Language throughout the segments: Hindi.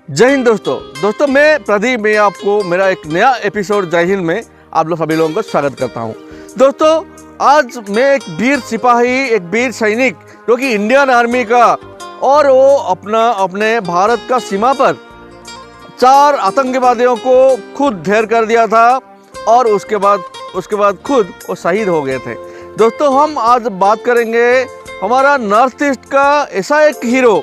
जय हिंद दोस्तों मैं प्रदीप में आपको मेरा एक नया एपिसोड जय हिंद में आप लोग सभी लोगों का स्वागत करता हूं। दोस्तों आज मैं एक वीर सिपाही, एक वीर सैनिक जो कि इंडियन आर्मी का, और वो अपने भारत का सीमा पर 4 आतंकवादियों को खुद ढेर कर दिया था और उसके बाद खुद वो शहीद हो गए थे। दोस्तों हम आज बात करेंगे हमारा नॉर्थ ईस्ट का ऐसा एक हीरो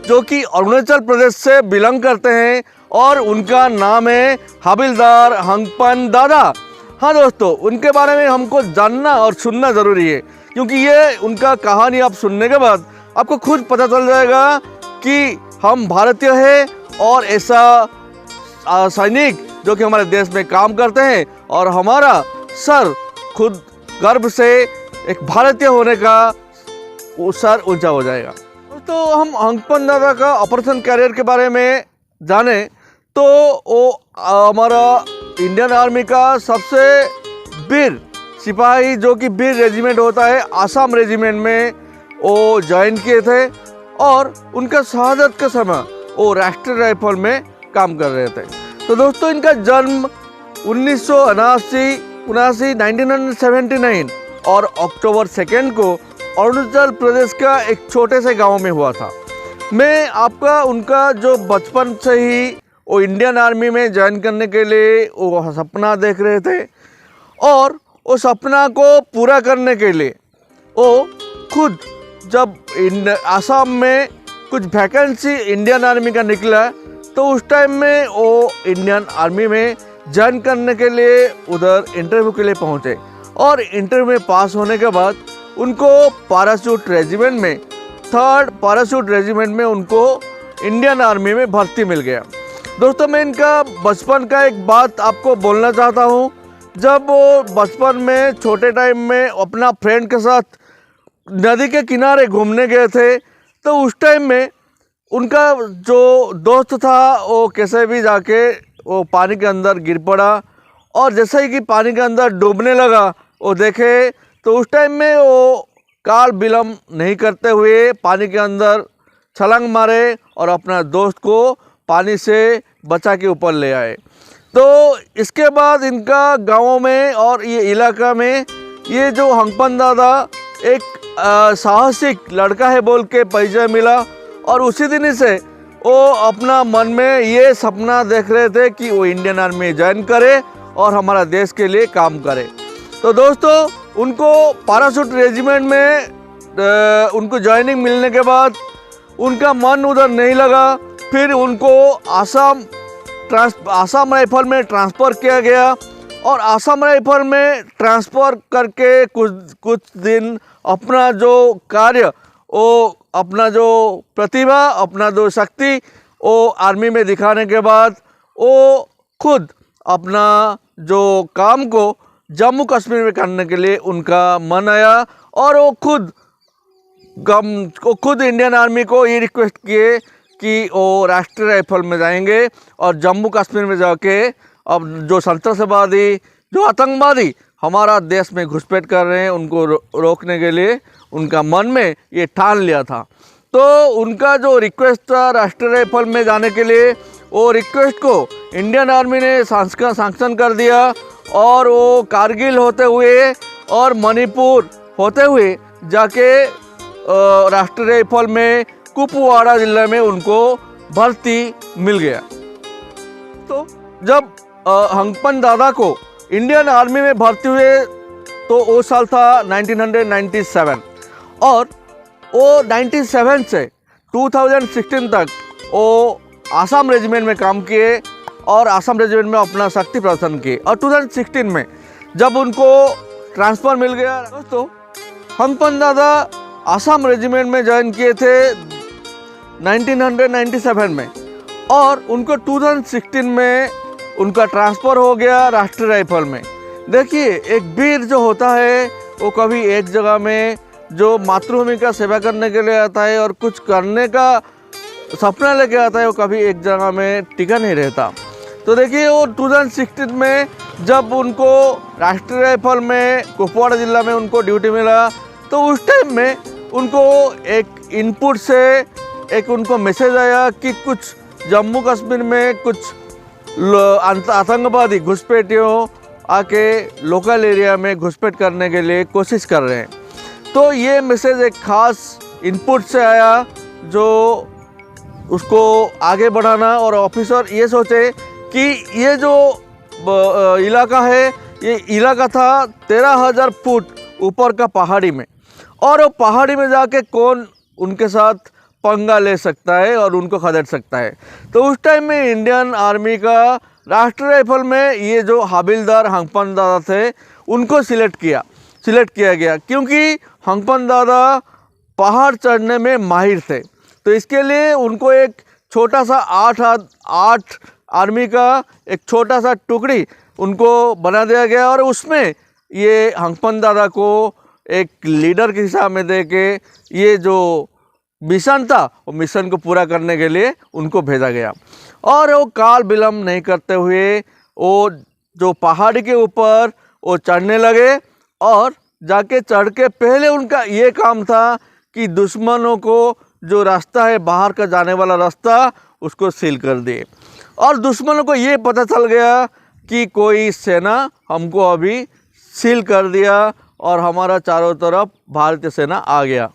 जो कि अरुणाचल प्रदेश से बिलोंग करते हैं और उनका नाम है हवलदार हंगपन दादा। हाँ दोस्तों, उनके बारे में हमको जानना और सुनना ज़रूरी है, क्योंकि ये उनका कहानी आप सुनने के बाद आपको खुद पता चल जाएगा कि हम भारतीय हैं और ऐसा सैनिक जो कि हमारे देश में काम करते हैं और हमारा सर खुद गर्व से एक भारतीय होने का वो सर ऊंचा हो जाएगा। तो हम हंगपन दादा का ऑपरेशन कैरियर के बारे में जाने तो वो हमारा इंडियन आर्मी का सबसे वीर सिपाही जो कि वीर रेजिमेंट होता है आसाम रेजिमेंट में वो ज्वाइन किए थे और उनका शहादत का समय वो राष्ट्रीय राइफल में काम कर रहे थे। तो दोस्तों इनका जन्म 1979 और अक्टूबर 2 को अरुणाचल प्रदेश का एक छोटे से गांव में हुआ था। मैं आपका उनका जो बचपन से ही वो इंडियन आर्मी में ज्वाइन करने के लिए वो सपना देख रहे थे और उस सपना को पूरा करने के लिए वो खुद जब आसाम में कुछ वैकेंसी इंडियन आर्मी का निकला तो उस टाइम में वो इंडियन आर्मी में ज्वाइन करने के लिए उधर इंटरव्यू के लिए पहुँचे और इंटरव्यू में पास होने के बाद उनको पैराशूट रेजिमेंट में 3rd पैराशूट रेजिमेंट में उनको इंडियन आर्मी में भर्ती मिल गया। दोस्तों मैं इनका बचपन का एक बात आपको बोलना चाहता हूँ। जब वो बचपन में छोटे टाइम में अपना फ्रेंड के साथ नदी के किनारे घूमने गए थे तो उस टाइम में उनका जो दोस्त था वो कैसे भी जाके वो पानी के अंदर गिर पड़ा और जैसे ही कि पानी के अंदर डूबने लगा वो देखे तो उस टाइम में वो काल विलम्ब नहीं करते हुए पानी के अंदर छलांग मारे और अपना दोस्त को पानी से बचा के ऊपर ले आए। तो इसके बाद इनका गाँवों में और ये इलाका में ये जो हंगपन दादा एक साहसिक लड़का है बोल के परिचय मिला और उसी दिन से वो अपना मन में ये सपना देख रहे थे कि वो इंडियन आर्मी ज्वाइन करे और हमारा देश के लिए काम करे। तो दोस्तों उनको पैराशूट रेजिमेंट में उनको ज्वाइनिंग मिलने के बाद उनका मन उधर नहीं लगा। फिर उनको आसाम राइफल में ट्रांसफ़र किया गया और आसाम राइफल में ट्रांसफ़र करके कुछ दिन अपना जो कार्य वो अपना जो प्रतिभा अपना जो शक्ति वो आर्मी में दिखाने के बाद वो खुद अपना जो काम को जम्मू कश्मीर में करने के लिए उनका मन आया और वो खुद इंडियन आर्मी को ये रिक्वेस्ट किए कि वो राष्ट्रीय राइफल में जाएंगे और जम्मू कश्मीर में जाके अब जो संतरासवादी जो आतंकवादी हमारा देश में घुसपैठ कर रहे हैं उनको रोकने के लिए उनका मन में ये ठान लिया था। तो उनका जो रिक्वेस्ट था राष्ट्रीय राइफल में जाने के लिए वो रिक्वेस्ट को इंडियन आर्मी ने सैंक्शन कर दिया और वो कारगिल होते हुए और मणिपुर होते हुए जाके राष्ट्रीय राइफल में कुपवाड़ा जिले में उनको भर्ती मिल गया। तो जब हंगपन दादा को इंडियन आर्मी में भर्ती हुए तो वो साल था 1997 और वो 97 से 2016 तक वो आसाम रेजिमेंट में काम किए और आसाम रेजिमेंट में अपना शक्ति प्रदर्शन किए और 2016 में जब उनको ट्रांसफ़र मिल गया दोस्तों हंगपन दादा आसाम रेजिमेंट में ज्वाइन किए थे 1997 में और उनको 2016 में उनका ट्रांसफ़र हो गया राष्ट्रीय राइफल में। देखिए एक वीर जो होता है वो कभी एक जगह में जो मातृभूमि का सेवा करने के लिए आता है और कुछ करने का सपना लेके आता है वो कभी एक जगह में टिका नहीं रहता। तो देखिए वो 2016 में जब उनको राष्ट्रीय राइफल में कुपवाड़ा जिला में उनको ड्यूटी मिला तो उस टाइम में उनको एक इनपुट से एक उनको मैसेज आया कि कुछ जम्मू कश्मीर में कुछ आतंकवादी घुसपैठियों आके लोकल एरिया में घुसपैठ करने के लिए कोशिश कर रहे हैं। तो ये मैसेज एक ख़ास इनपुट से आया जो उसको आगे बढ़ाना, और ऑफिसर ये सोचे कि ये जो इलाका है, ये इलाका था 13,000 फुट ऊपर का पहाड़ी में, और वो पहाड़ी में जाके कौन उनके साथ पंगा ले सकता है और उनको खदेड़ सकता है। तो उस टाइम में इंडियन आर्मी का राष्ट्रीय राइफल में ये जो हवलदार हंगपन दादा थे उनको सिलेक्ट किया गया, क्योंकि हंगपन दादा पहाड़ चढ़ने में माहिर थे। तो इसके लिए उनको एक छोटा सा 8 आर्मी का एक छोटा सा टुकड़ी उनको बना दिया गया, और उसमें ये हंगपन दादा को एक लीडर के हिसाब में दे के ये जो मिशन था वो मिशन को पूरा करने के लिए उनको भेजा गया। और वो काल विलम्ब नहीं करते हुए वो जो पहाड़ी के ऊपर वो चढ़ने लगे, और जाके चढ़ के पहले उनका ये काम था कि दुश्मनों को जो रास्ता है बाहर का जाने वाला रास्ता उसको सील कर दिए। और दुश्मनों को ये पता चल गया कि कोई सेना हमको अभी सील कर दिया और हमारा चारों तरफ भारतीय सेना आ गया।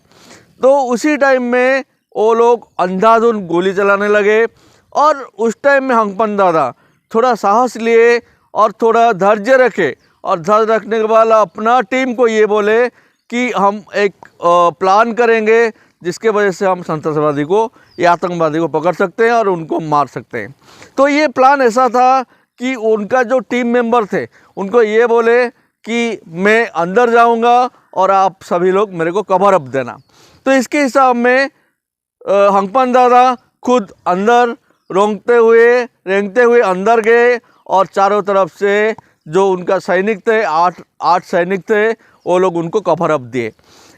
तो उसी टाइम में वो लोग अंधाधुंध गोली चलाने लगे, और उस टाइम में हंगपन दादा थोड़ा साहस लिए और थोड़ा धैर्य रखे, और धैर्य रखने के बाद अपना टीम को ये बोले कि हम एक प्लान करेंगे जिसके वजह से हम संतरासवादी को या आतंकवादी को पकड़ सकते हैं और उनको मार सकते हैं। तो ये प्लान ऐसा था कि उनका जो टीम मेंबर थे उनको ये बोले कि मैं अंदर जाऊंगा और आप सभी लोग मेरे को कवर अप देना। तो इसके हिसाब में हंगपन दादा खुद अंदर रेंगते हुए अंदर गए, और चारों तरफ से जो उनका सैनिक थे, 8 सैनिक थे, वो लोग उनको कवर अप दिए।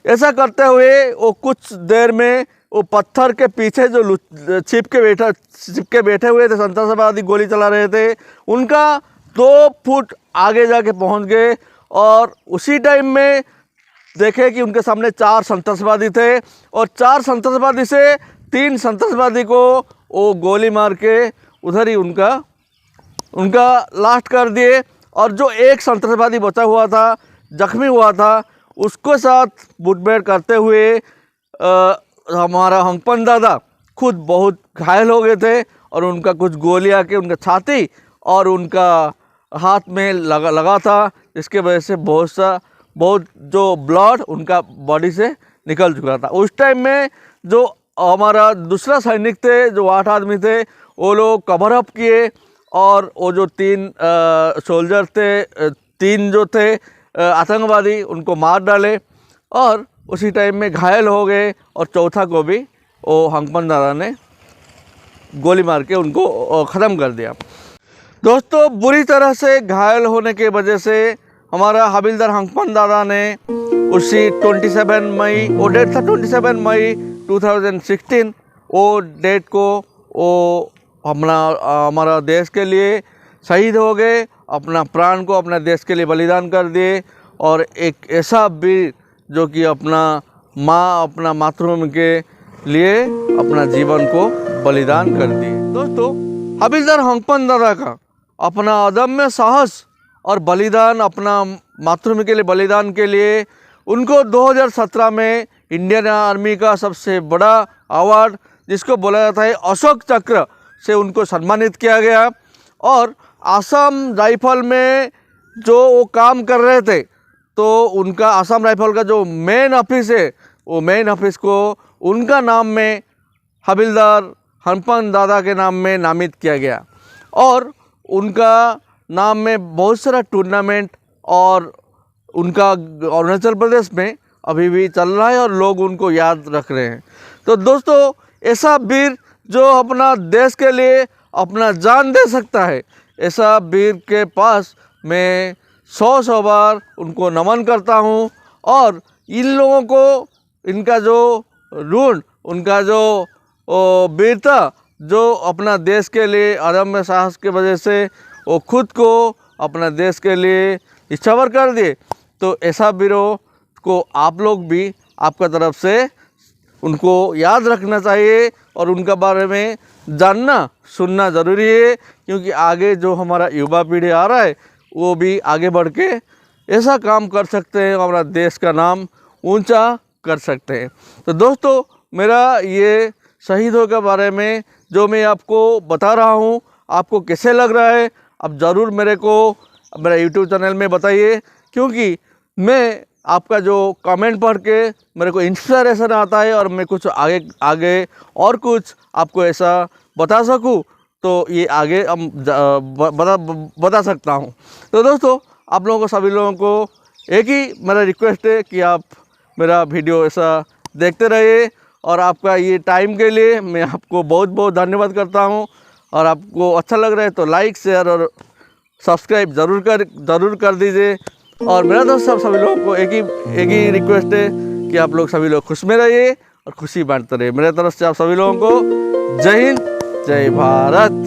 ऐसा करते हुए वो कुछ देर में वो पत्थर के पीछे जो छिप के बैठे हुए थे संतरासवादी गोली चला रहे थे, उनका 2 फुट आगे जाके पहुंच गए, और उसी टाइम में देखे कि उनके सामने 4 संतरासवादी थे, और 4 संतरासवादी से 3 संतरासवादी को वो गोली मार के उधर ही उनका लास्ट कर दिए। और जो एक संतरासवादी बचा हुआ था, जख्मी हुआ था, उसको साथ मुठभेड़ करते हुए हमारा हंगपन दादा खुद बहुत घायल हो गए थे, और उनका कुछ गोलियां के उनका छाती और उनका हाथ में लगा था, जिसके वजह से बहुत जो ब्लड उनका बॉडी से निकल चुका था। उस टाइम में जो हमारा दूसरा सैनिक थे, जो 8 आदमी थे, वो लोग कवर अप किए, और वो जो 3 सोल्जर थे, 3 जो थे आतंकवादी, उनको मार डाले, और उसी टाइम में घायल हो गए, और चौथा को भी वो हंगपन दादा ने गोली मार के उनको ख़त्म कर दिया। दोस्तों, बुरी तरह से घायल होने के वजह से हमारा हवलदार हंगपन दादा ने उसी 27 मई, वो डेट था 27 मई 2016, वो डेट को वो हमारा देश के लिए शहीद हो गए, अपना प्राण को अपने देश के लिए बलिदान कर दिए, और एक ऐसा वीर जो कि अपना मातृभूमि के लिए अपना जीवन को बलिदान कर दिए। दोस्तों, हवलदार हंगपन दादा का अपना अदम्य साहस और बलिदान, अपना मातृभूमि के लिए बलिदान के लिए उनको 2017 में इंडियन आर्मी का सबसे बड़ा अवार्ड, जिसको बोला जाता है अशोक चक्र, से उनको सम्मानित किया गया। और आसाम राइफल में जो वो काम कर रहे थे, तो उनका आसाम राइफल का जो मेन ऑफिस है, वो मेन ऑफिस को उनका नाम में हवलदार हंगपन दादा के नाम में नामित किया गया, और उनका नाम में बहुत सारा टूर्नामेंट और उनका अरुणाचल प्रदेश में अभी भी चल रहा है, और लोग उनको याद रख रहे हैं। तो दोस्तों, ऐसा वीर जो अपना देश के लिए अपना जान दे सकता है, ऐसा वीर के पास मैं 100 बार उनको नमन करता हूँ। और इन लोगों को इनका जो ऋण, उनका जो वीरता, जो अपना देश के लिए अदम्य साहस की वजह से वो खुद को अपना देश के लिए निछावर कर दिए, तो ऐसा वीरों को आप लोग भी आपका तरफ से उनको याद रखना चाहिए, और उनका बारे में जानना सुनना ज़रूरी है, क्योंकि आगे जो हमारा युवा पीढ़ी आ रहा है वो भी आगे बढ़ के ऐसा काम कर सकते हैं, हमारा देश का नाम ऊंचा कर सकते हैं। तो दोस्तों, मेरा ये शहीदों के बारे में जो मैं आपको बता रहा हूँ, आपको कैसे लग रहा है आप ज़रूर मेरे को मेरा यूट्यूब चैनल में बताइए, क्योंकि मैं आपका जो कमेंट पढ़ के मेरे को इंस्पिरेशन आता है और मैं कुछ आगे और कुछ आपको ऐसा बता सकूं तो ये आगे हम बता सकता हूं। तो दोस्तों, आप लोगों को सभी लोगों को एक ही मेरा रिक्वेस्ट है कि आप मेरा वीडियो ऐसा देखते रहिए, और आपका ये टाइम के लिए मैं आपको बहुत बहुत धन्यवाद करता हूं। और आपको अच्छा लग रहा है तो लाइक शेयर और सब्सक्राइब ज़रूर कर दीजिए। और मेरा दोस्त सभी लोगों को एक ही रिक्वेस्ट है कि आप लोग सभी लोग खुश में रहिए और खुशी बांटते रहिए। मेरे तरफ से आप सभी लोगों को जय हिंद, जय भारत।